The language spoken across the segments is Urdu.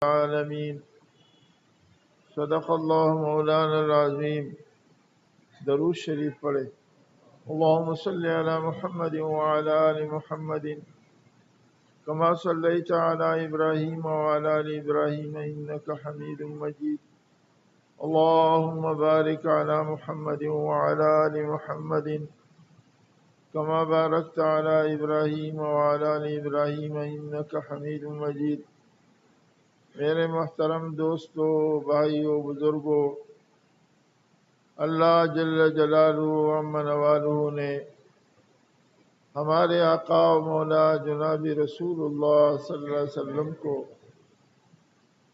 العالمین صدق اللہ مولانا العظیم. درود شریف پڑھے. اللہم صلی علی محمد وعلی آل محمد کما صلیت علی ابراہیم وعلی آل ابراہیم انک حمید مجید. اللہم بارک علی محمد وعلی آل محمد کما بارکت علی ابراہیم وعلی آل ابراہیم انک حمید مجید. میرے محترم دوستو، بھائیو، بزرگو، اللہ جل جلالہ و عم نوالہ نے ہمارے آقا و مولا جناب رسول اللہ صلی اللہ علیہ وسلم کو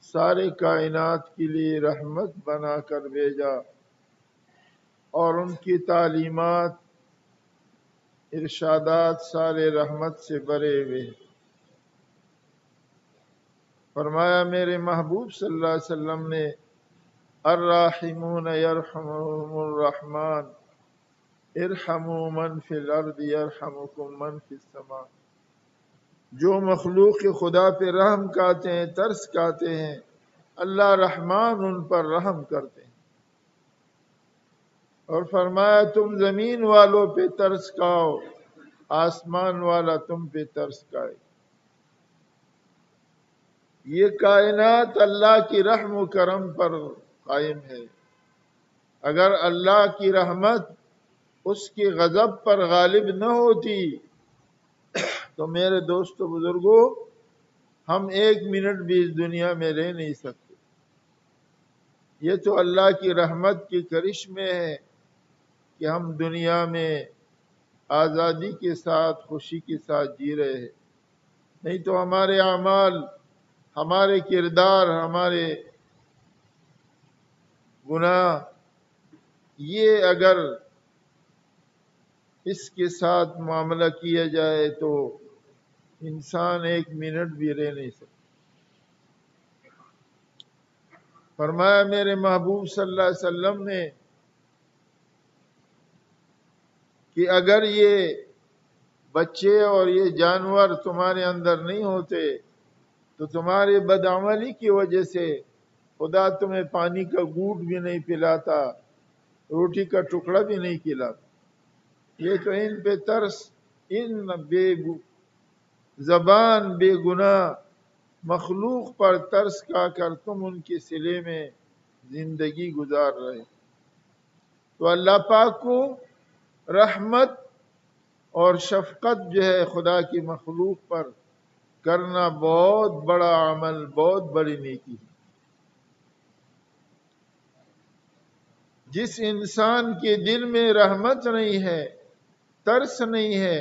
سارے کائنات کے لیے رحمت بنا کر بھیجا، اور ان کی تعلیمات، ارشادات سارے رحمت سے بھرے ہوئے. فرمایا میرے محبوب صلی اللہ علیہ وسلم نے، الراحمون یرحمهم الرحمن ارحموا من فی الارض یرحمکم من فی السماء. جو مخلوق خدا پہ رحم کھاتے ہیں، ترس کھاتے ہیں، اللہ رحمان ان پر رحم کرتے ہیں. اور فرمایا تم زمین والوں پہ ترس کھاؤ، آسمان والا تم پہ ترس کھائے. یہ کائنات اللہ کی رحم و کرم پر قائم ہے. اگر اللہ کی رحمت اس کی غضب پر غالب نہ ہوتی تو میرے دوستو بزرگوں، ہم ایک منٹ بھی اس دنیا میں رہ نہیں سکتے. یہ تو اللہ کی رحمت کی کرشمے ہے کہ ہم دنیا میں آزادی کے ساتھ، خوشی کے ساتھ جی رہے ہیں. نہیں تو ہمارے اعمال، ہمارے کردار، ہمارے گناہ، یہ اگر اس کے ساتھ معاملہ کیا جائے تو انسان ایک منٹ بھی رہ نہیں سکتا. فرمایا میرے محبوب صلی اللہ علیہ وسلم نے کہ اگر یہ بچے اور یہ جانور تمہارے اندر نہیں ہوتے تو تمہاری بدعملی کی وجہ سے خدا تمہیں پانی کا گھونٹ بھی نہیں پلاتا، روٹی کا ٹکڑا بھی نہیں کھلاتا. یہ تو ان پہ ترس، ان بے زبان بے گناہ مخلوق پر ترس کھا کر تم ان کے صلے میں زندگی گزار رہے. تو اللہ پاک کو رحمت اور شفقت جو ہے خدا کی مخلوق پر کرنا بہت بڑا عمل، بہت بڑی نیکی ہے. جس انسان کے دل میں رحمت نہیں ہے، ترس نہیں ہے،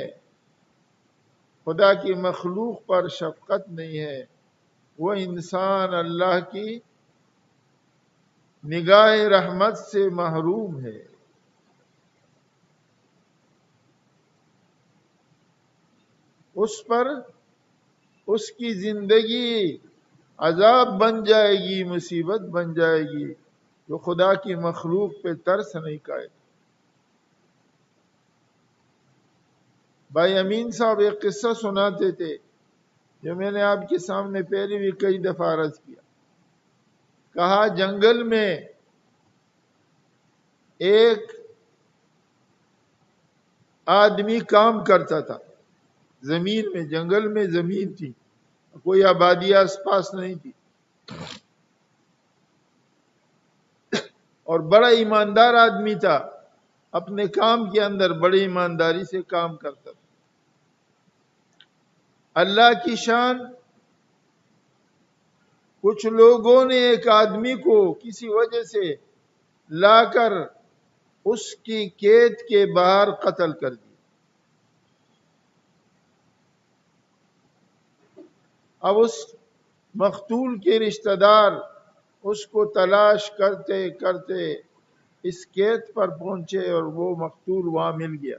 خدا کی مخلوق پر شفقت نہیں ہے، وہ انسان اللہ کی نگاہ رحمت سے محروم ہے. اس پر اس کی زندگی عذاب بن جائے گی، مصیبت بن جائے گی، جو خدا کی مخلوق پہ ترس نہیں کھائے. بھائی امین صاحب ایک قصہ سناتے تھے جو میں نے آپ کے سامنے پہلے بھی کئی دفعہ عرض کیا. کہا جنگل میں ایک آدمی کام کرتا تھا. زمین میں، جنگل میں زمین تھی، کوئی آبادی آس پاس نہیں تھی، اور بڑا ایماندار آدمی تھا. اپنے کام کے اندر بڑی ایمانداری سے کام کرتا تھا. اللہ کی شان، کچھ لوگوں نے ایک آدمی کو کسی وجہ سے لا کر اس کی قید کے باہر قتل کر دیا. اب اس مقتول کے رشتہ دار اس کو تلاش کرتے کرتے اس قید پر پہنچے اور وہ مقتول وہاں مل گیا.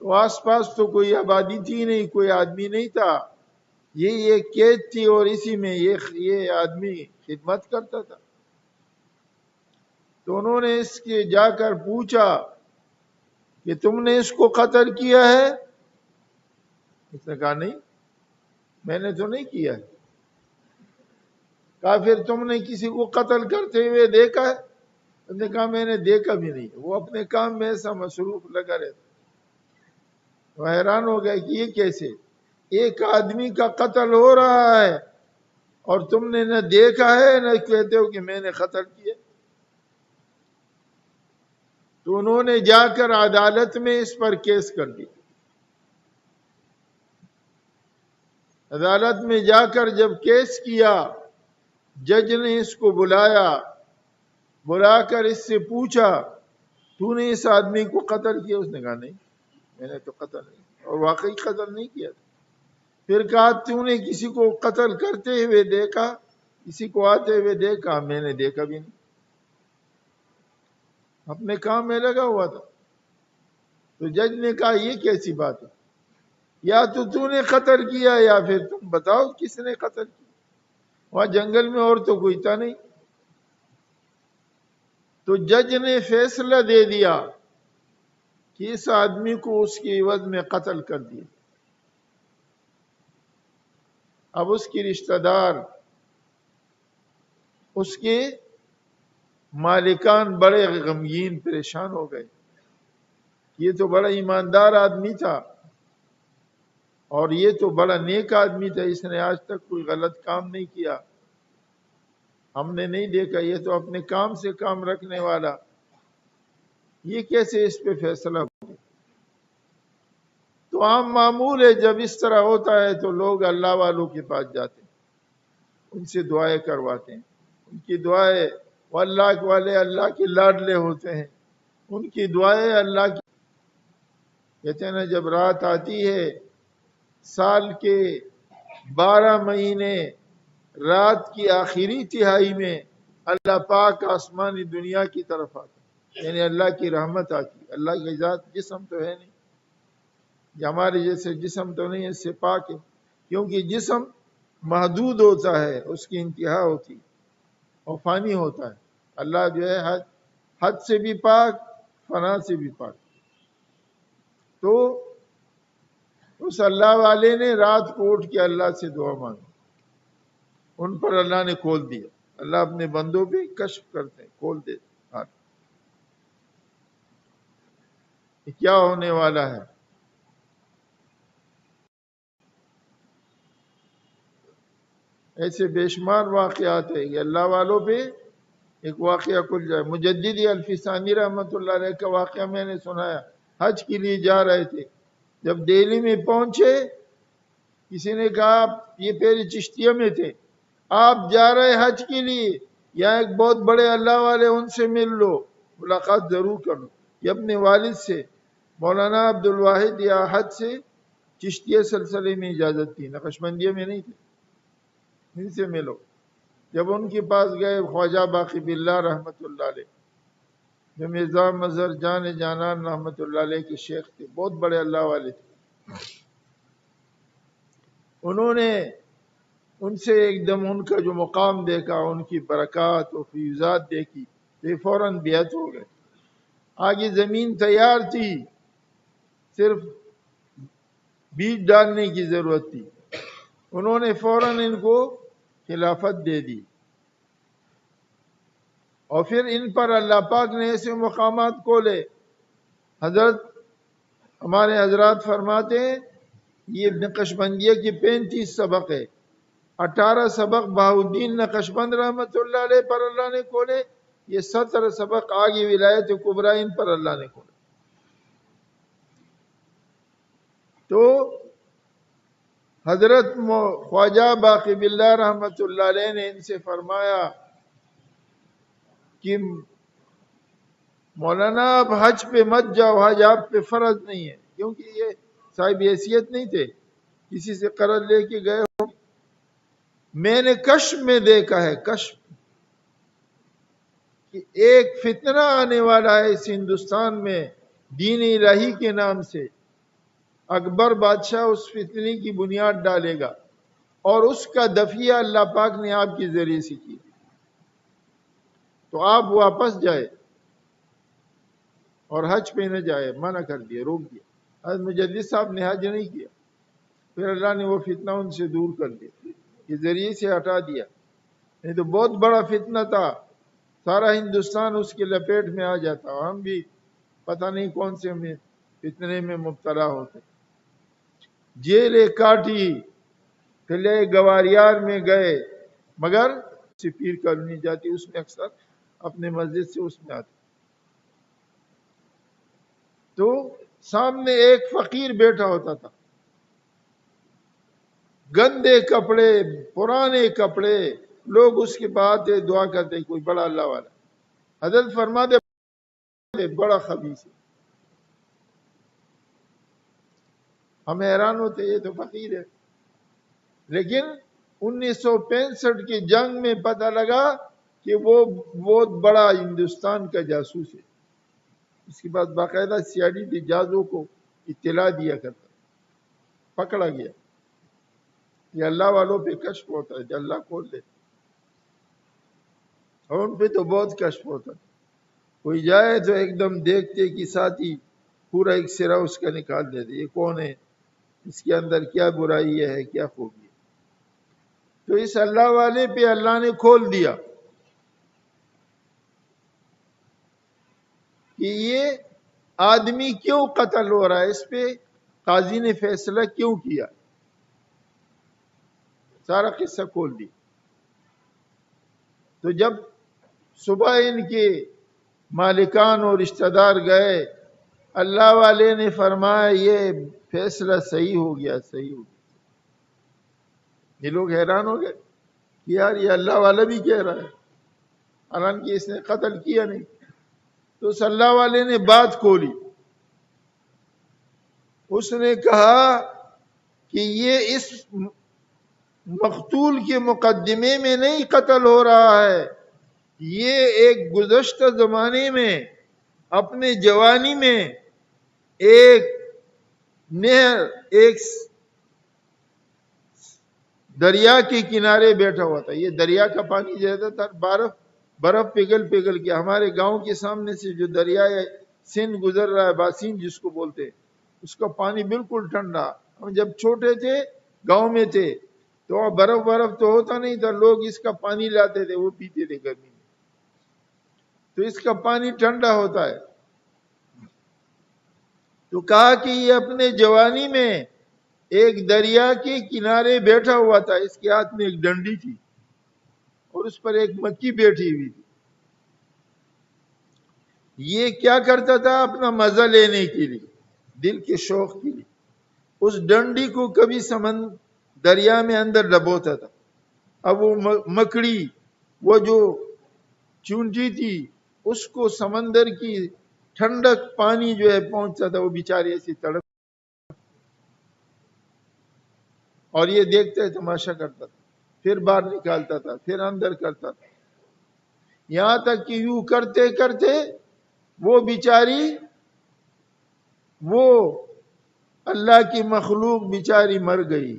تو آس پاس تو کوئی آبادی تھی نہیں، کوئی آدمی نہیں تھا. یہ قید تھی اور اسی میں یہ آدمی خدمت کرتا تھا. تو انہوں نے اس کے جا کر پوچھا کہ تم نے اس کو قتل کیا ہے؟ اس نے کہا نہیں، میں نے تو نہیں کیا ہے. کہا پھر تم نے کسی کو قتل کرتے ہوئے دیکھا ہے؟ اس نے کہا میں نے دیکھا بھی نہیں. وہ اپنے کام میں ایسا مصروف لگا رہتا. وہ حیران ہو گئے کہ یہ کیسے ایک آدمی کا قتل ہو رہا ہے اور تم نے نہ دیکھا ہے نہ کہتے ہو کہ میں نے قتل کیا. تو انہوں نے جا کر عدالت میں اس پر کیس کر دی. عدالت میں جا کر جب کیس کیا جج نے اس کو بلایا, بلا کر اس سے پوچھا تو نے اس آدمی کو قتل کیا؟ اس نے کہا نہیں میں نے تو قتل نہیں, اور واقعی قتل نہیں کیا. پھر کہا تو نے کسی کو قتل کرتے ہوئے دیکھا, کسی کو آتے ہوئے دیکھا؟ میں نے دیکھا بھی نہیں, اپنے کام میں لگا ہوا تھا. تو جج نے کہا یہ کیسی بات ہے, یا تو نے قتل کیا یا پھر تم بتاؤ کس نے قتل کیا. وہاں جنگل میں اور تو کوئی تھا نہیں. تو جج نے فیصلہ دے دیا کہ اس آدمی کو اس کے عوض میں قتل کر دیا. اب اس کی رشتہ دار, اس کے مالکان بڑے غمگین پریشان ہو گئے. یہ تو بڑا ایماندار آدمی تھا اور یہ تو بڑا نیک آدمی تھا, اس نے آج تک کوئی غلط کام نہیں کیا, ہم نے نہیں دیکھا, یہ تو اپنے کام سے کام رکھنے والا, یہ کیسے اس پہ فیصلہ ہو. تو عام معمول ہے جب اس طرح ہوتا ہے تو لوگ اللہ والوں کے پاس جاتے ہیں, ان سے دعائیں کرواتے ہیں. ان کی دعائیں, وہ اللہ والے اللہ کے لاڈلے ہوتے ہیں, ان کی دعائیں اللہ کی. کہتے ہیں نا جب رات آتی ہے سال کے 12 مہینے رات کی آخری تہائی میں اللہ پاک آسمانی دنیا کی طرف آتا, یعنی اللہ کی رحمت آتی. اللہ کی ذات جسم تو ہے نہیں, یہ ہمارے جیسے جسم تو نہیں ہے, اس سے پاک ہے, کیونکہ جسم محدود ہوتا ہے, اس کی انتہا ہوتی اور فانی ہوتا ہے. اللہ جو ہے حد سے بھی پاک, فنا سے بھی پاک. تو اس اللہ والے نے رات کو اٹھ کے اللہ سے دعا مانگی, ان پر اللہ نے کھول دیا. اللہ اپنے بندوں پہ کشف کرتے ہیں, کھول دیتے. کیا ہونے والا ہے؟ ایسے بے شمار واقعات ہیں کہ اللہ والوں پہ ایک واقعہ کھل جائے. مجددی الفسانی رحمۃ اللہ علیہ کا واقعہ میں نے سنایا. حج کے لیے جا رہے تھے, جب دہلی میں پہنچے کسی نے کہا, یہ پہلے چشتیہ میں تھے, آپ جا رہے حج کے لیے, یہاں ایک بہت بڑے اللہ والے ان سے مل لو, ملاقات ضرور کر لو. یہ اپنے والد سے مولانا عبد الواحد یا حج سے چشتیہ سلسلے میں اجازت تھی, نقشبندیہ میں نہیں تھی, ان سے ملو. جب ان کے پاس گئے, خواجہ باقی باللہ رحمۃ اللہ علیہ جو مرزا مظہر جان جانان رحمۃ اللہ علیہ کے شیخ تھے, بہت بڑے اللہ والے تھے, انہوں نے ان سے ایک دم ان کا جو مقام دیکھا, ان کی برکات و فیوزات دیکھی, تو فوراً بیعت ہو گئے. آگے زمین تیار تھی, صرف بیج ڈالنے کی ضرورت تھی, انہوں نے فوراً ان کو خلافت دے دی. اور پھر ان پر اللہ پاک نے ایسے مقامات کھولے. حضرت ہمارے حضرات فرماتے ہیں یہ نقشبندیہ کی 35 سبق ہے, 18 سبق بہاؤدین نقشبند رحمۃ اللہ علیہ پر اللہ نے کھولے, یہ 17 سبق آگے ولایت کبریٰ ان پر اللہ نے کھولے. تو حضرت خواجہ باقی باللہ رحمۃ اللہ علیہ نے ان سے فرمایا کہ مولانا آپ حج پہ مت جاؤ, حج آپ پہ فرض نہیں ہے, کیونکہ یہ صاحب حیثیت نہیں تھے, کسی سے قرض لے کے گئے ہو. میں نے کشف میں دیکھا ہے, کشف, کہ ایک فتنہ آنے والا ہے اس ہندوستان میں دین الہی کے نام سے. اکبر بادشاہ اس فتنے کی بنیاد ڈالے گا اور اس کا دفیہ اللہ پاک نے آپ کے ذریعے سے کی. تو آپ واپس جائے اور حج پہ نہ جائے, منع کر دیا, روک دیا. حضرت مجدد صاحب نے حج نہیں کیا, پھر اللہ نے وہ فتنہ ان سے دور کر دیا, یہ ذریعے سے ہٹا دیا. نہیں تو بہت بڑا فتنہ تھا، سارا ہندوستان اس کے لپیٹ میں آ جاتا، اور ہم بھی پتہ نہیں کون سے میں فتنے میں مبتلا ہوتے۔ جیلیں کاٹی، قلعے گواریار میں گئے، مگر سے پیر کالونی جاتی، اس میں اکثر اپنے مسجد سے اس میں آتے، تو سامنے ایک فقیر بیٹھا ہوتا تھا، گندے کپڑے، پرانے کپڑے، لوگ اس کے بعد دعا کرتے کوئی بڑا اللہ والا، حضرت فرماتے بڑا خبیث ہے، ہم حیران ہوتے یہ تو فقیر ہے، لیکن 1965 کی جنگ میں پتہ لگا کہ وہ بہت بڑا ہندوستان کا جاسوس ہے، اس کے بعد باقاعدہ CID جازوں کو اطلاع دیا کرتا، پکڑا گیا، یہ اللہ والوں پہ کشف ہوتا ہے جو اللہ کھول دے، اور ان پہ تو بہت کشف ہوتا ہے، کوئی جائے تو ایک دم دیکھتے کہ ساتھ ہی پورا ایک سرا اس کا نکال دیتے، یہ کون ہے، اس کے اندر کیا برائی ہے، کیا خوبی ہے، تو اس اللہ والے پہ اللہ نے کھول دیا کہ یہ آدمی کیوں قتل ہو رہا ہے، اس پہ قاضی نے فیصلہ کیوں کیا، سارا قصہ کھول دی۔ تو جب صبح ان کے مالکان اور رشتہ دار گئے، اللہ والے نے فرمایا یہ فیصلہ صحیح ہو گیا، صحیح ہو گیا۔ یہ لوگ حیران ہو گئے کہ یار یہ اللہ والا بھی کہہ رہا ہے، حالانکہ اس نے قتل کیا نہیں، تو اس اللہ والے نے بات کھولی، اس نے کہا کہ یہ اس مقتول کے مقدمے میں نہیں قتل ہو رہا ہے، یہ ایک گزشتہ زمانے میں اپنے جوانی میں ایک نہر، ایک دریا کے کنارے بیٹھا ہوا تھا، یہ دریا کا پانی زیادہ تر برف پگھل کے ہمارے گاؤں کے سامنے سے جو دریا سندھ گزر رہا ہے، باسین جس کو بولتے ہیں، اس کا پانی بالکل ٹھنڈا، ہم جب چھوٹے تھے گاؤں میں تھے تو برف تو ہوتا نہیں تھا، لوگ اس کا پانی لاتے تھے، وہ پیتے تھے گرمی میں، تو اس کا پانی ٹھنڈا ہوتا ہے، تو کہا کہ یہ اپنے جوانی میں ایک دریا کے کنارے بیٹھا ہوا تھا، اس کے ہاتھ میں ایک ڈنڈی تھی اور اس پر ایک مکھی بیٹھی ہوئی تھی، یہ کیا کرتا تھا اپنا مزہ لینے کے لیے، دل کے شوق کے لیے، اس ڈنڈی کو کبھی دریا میں اندر ڈبوتا تھا، اب وہ مکڑی، وہ جو چونٹی تھی، اس کو سمندر کی ٹھنڈک پانی جو ہے پہنچتا تھا، وہ بیچارے ایسی تڑپ، اور یہ دیکھتے تماشا کرتا تھا، پھر باہر نکالتا تھا، پھر اندر کرتا تھا، یہاں تک کہ یوں کرتے کرتے وہ بیچاری، وہ اللہ کی مخلوق بیچاری مر گئی،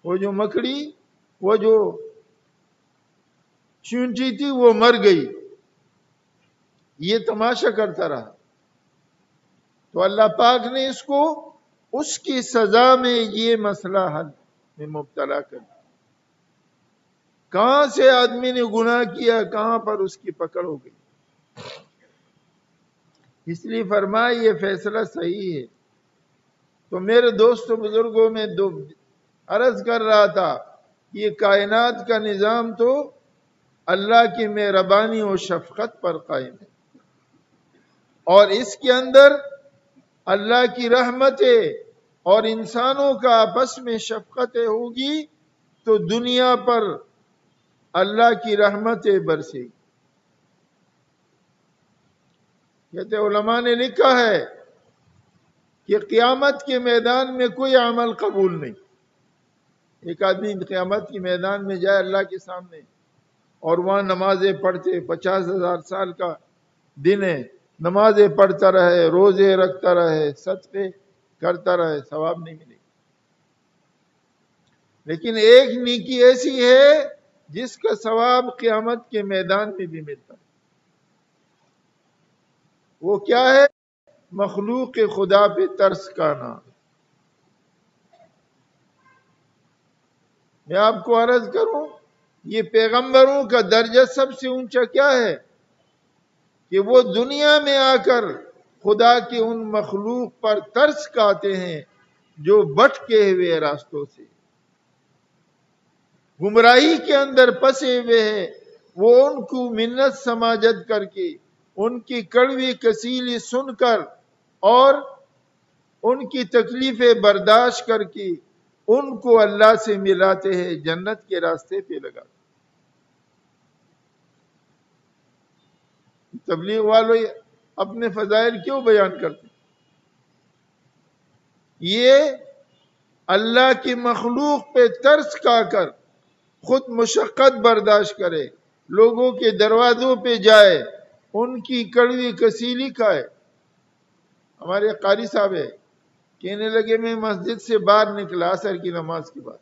وہ جو مکڑی، وہ جو چونٹی تھی وہ مر گئی، یہ تماشا کرتا رہا، تو اللہ پاک نے اس کو اس کی سزا میں یہ مسئلہ حل میں مبتلا کر دیا، کہاں سے آدمی نے گناہ کیا، کہاں پر اس کی پکڑ ہو گئی، اس لیے فرمایا یہ فیصلہ صحیح ہے۔ تو میرے دوستوں بزرگوں میں عرض کر رہا تھا، یہ کائنات کا نظام تو اللہ کی مہربانی و شفقت پر قائم ہے، اور اس کے اندر اللہ کی رحمتیں اور انسانوں کا آپس میں شفقتیں ہوگی تو دنیا پر اللہ کی رحمتیں برسے گی۔ کہتے علماء نے لکھا ہے کہ قیامت کے میدان میں کوئی عمل قبول نہیں، ایک آدمی قیامت کے میدان میں جائے اللہ کے سامنے اور وہاں نمازیں پڑھتے، 50,000 سال کا دن ہے، نمازیں پڑھتا رہے، روزے رکھتا رہے، صدقے کرتا رہے، ثواب نہیں ملے، لیکن ایک نیکی ایسی ہے جس کا ثواب قیامت کے میدان میں بھی ملتا ہے، وہ کیا ہے؟ مخلوق خدا پہ ترس کھانا، میں آپ کو عرض کروں یہ پیغمبروں کا درجہ سب سے اونچا کیا ہے کہ وہ دنیا میں آ کر خدا کے ان مخلوق پر ترس کھاتے ہیں جو بھٹکے ہوئے راستوں سے گمراہی کے اندر پھنسے ہوئے ہیں، وہ ان کو منت سماجت کر کے ان کی کڑوی کسیلی سن کر اور ان کی تکلیفیں برداشت کر کے ان کو اللہ سے ملاتے ہیں، جنت کے راستے پہ لگا۔ تبلیغ والوں اپنے فضائل کیوں بیان کرتے؟ یہ اللہ کی مخلوق پہ ترس کھا کر خود مشقت برداشت کرے، لوگوں کے دروازوں پہ جائے، ان کی کڑوی کسیلی کھائے۔ ہمارے قاری صاحب ہے کہنے لگے میں مسجد سے باہر نکلا عصر کی نماز کے بعد،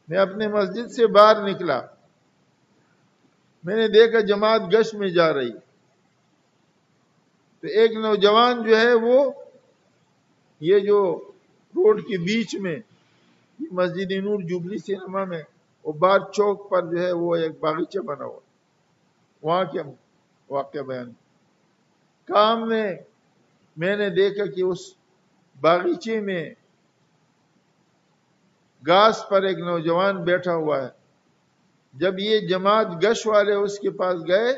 میں اپنے مسجد سے باہر نکلا، میں نے دیکھا جماعت گشت میں جا رہی، تو ایک نوجوان جو ہے وہ یہ جو روڈ کے بیچ میں مسجد نور جوبلی سینما میں وہ باہر چوک پر جو ہے وہ ایک باغیچہ بنا ہوا، وہاں کے واقعہ بیان کام میں نے دیکھا کہ اس باغیچے میں گھاس پر ایک نوجوان بیٹھا ہوا ہے۔ جب یہ جماعت گشت والے اس کے پاس گئے،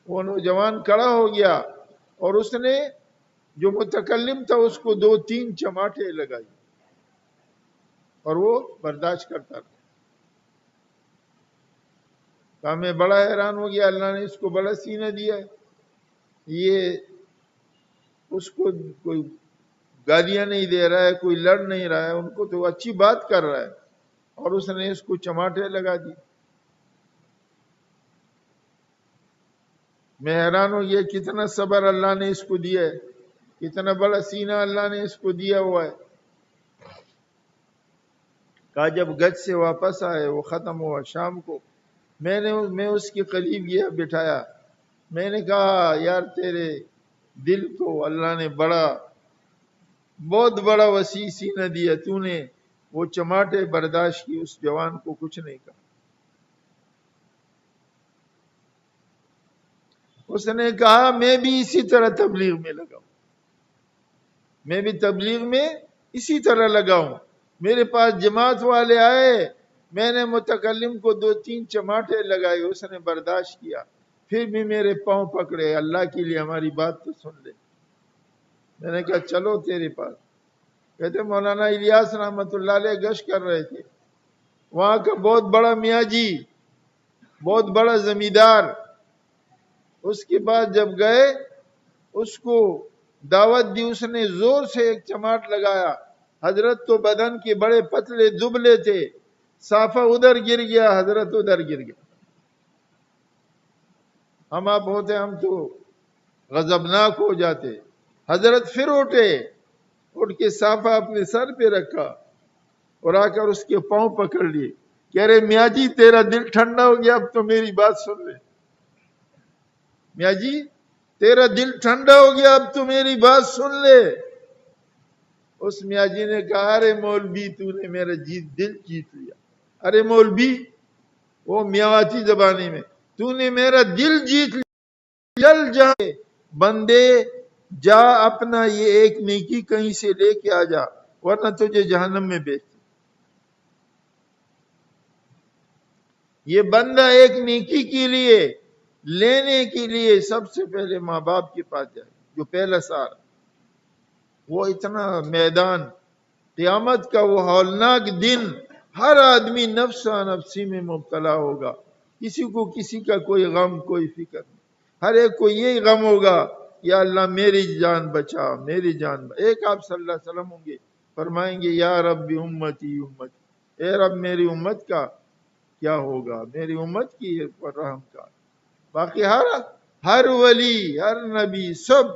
وہ نوجوان کھڑا ہو گیا اور اس نے جو متکلم تھا اس کو 2-3 چماٹے لگائی اور وہ برداشت کرتا رہا۔ کہا میں بڑا حیران ہو گیا، اللہ نے اس کو بڑا سینہ دیا ہے، یہ اس کو کوئی گالیاں نہیں دے رہا ہے، کوئی لڑ نہیں رہا ہے، ان کو تو اچھی بات کر رہا ہے اور اس نے اس کو چماٹے لگا دی۔ میں حیران ہو گیا کتنا صبر اللہ نے اس کو دیا ہے، کتنا بڑا سینہ اللہ نے اس کو دیا ہوا ہے۔ کہا جب گج سے واپس آئے وہ ختم ہوا شام کو، میں اس کے قریب گیا، بٹھایا، میں نے کہا یار تیرے دل کو اللہ نے بہت بڑا وسیع سینہ دیا، تو نے وہ چماٹے برداشت کی، اس جوان کو کچھ نہیں کہا۔ اس نے کہا میں بھی اسی طرح تبلیغ میں لگاؤں، میں بھی تبلیغ میں اسی طرح لگاؤں۔ میرے پاس جماعت والے آئے، میں نے متکلم کو 2-3 چماٹے لگائے، اس نے برداشت کیا، پھر بھی میرے پاؤں پکڑے، اللہ کے لیے ہماری بات تو سن لے۔ میں نے کہا چلو تیرے پاس۔ کہتے مولانا الیاس رحمت اللہ علیہ گشت کر رہے تھے، وہاں کا بہت بڑا میاں جی، بہت بڑا زمیندار، اس کے بعد جب گئے اس کو دعوت دی، اس نے زور سے ایک چماٹ لگایا، حضرت تو بدن کے بڑے پتلے دبلے تھے، صافہ ادھر گر گیا، حضرت ادھر گر گیا۔ ہم آپ ہوتے ہم تو غضبناک ہو جاتے۔ حضرت پھر اٹھ کے صافہ اپنے سر پہ رکھا اور آ کر اس کے پاؤں پکڑ لیے، کہہ رہے میاں جی تیرا دل ٹھنڈا ہو گیا، اب تو میری بات سن لے۔ میاں جی تیرا دل ٹھنڈا ہو گیا، اب تو میری بات سن لے۔ اس میاں جی نے کہا ارے مولوی تو نے میرا دل جیت لیا۔ ارے مولوی، وہ میاواتی زبانی میں، تو نے میرا دل جیت لیا، چل جا بندے جا، اپنا یہ ایک نیکی کہیں سے لے کے آ جا ورنہ تجھے جہنم میں بیچ۔ یہ بندہ ایک نیکی کے لیے لینے کے لیے سب سے پہلے ماں باپ کے پاس جائے، جو پہلا سال وہ اتنا میدان قیامت کا وہ ہولناک دن، ہر آدمی نفسا نفسی میں مبتلا ہوگا، کسی کو کسی کا کوئی غم کوئی فکر نہیں، ہر ایک کو یہی غم ہوگا یا اللہ میری جان بچا، میری جان بچا۔ ایک آپ صلی اللہ علیہ وسلم ہوں گے، فرمائیں گے یا رب امتی امتی، اے رب میری امت کا کیا ہوگا، میری امت کی رحم کا۔ باقی ہر ولی ہر نبی سب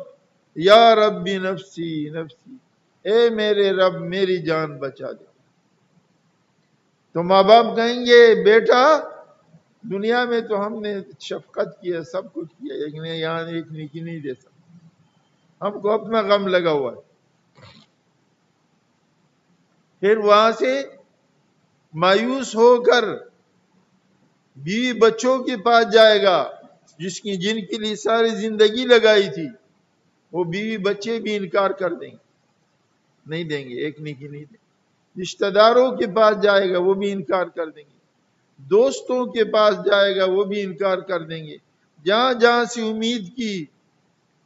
یا ربی نفسی نفسی، اے میرے رب میری جان بچا دے۔ تو ماں باپ کہیں گے بیٹا دنیا میں تو ہم نے شفقت کیا، سب کچھ کیا، یہاں ایک نیکی نہیں دے سکتا، ہم کو اپنا غم لگا ہوا ہے۔ پھر وہاں سے مایوس ہو کر بیوی بچوں کے پاس جائے گا جن کے لیے ساری زندگی لگائی تھی، وہ بیوی بچے بھی انکار کر دیں گے، نہیں دیں گے، ایک نیکی نہیں دیں گے۔ رشتہ داروں کے پاس جائے گا وہ بھی انکار کر دیں گے، دوستوں کے پاس جائے گا وہ بھی انکار کر دیں گے، جہاں جہاں سے امید کی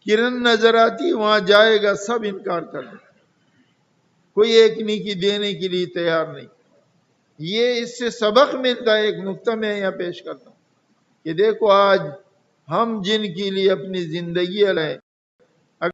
کرن نظر آتی وہاں جائے گا، سب انکار کر دیں گے، کوئی ایک نیکی دینے کے لیے تیار نہیں۔ یہ اس سے سبق ملتا ہے، ایک نقطہ میں یہاں پیش کرتا ہوں کہ دیکھو آج ہم جن کے لیے اپنی زندگی لائیں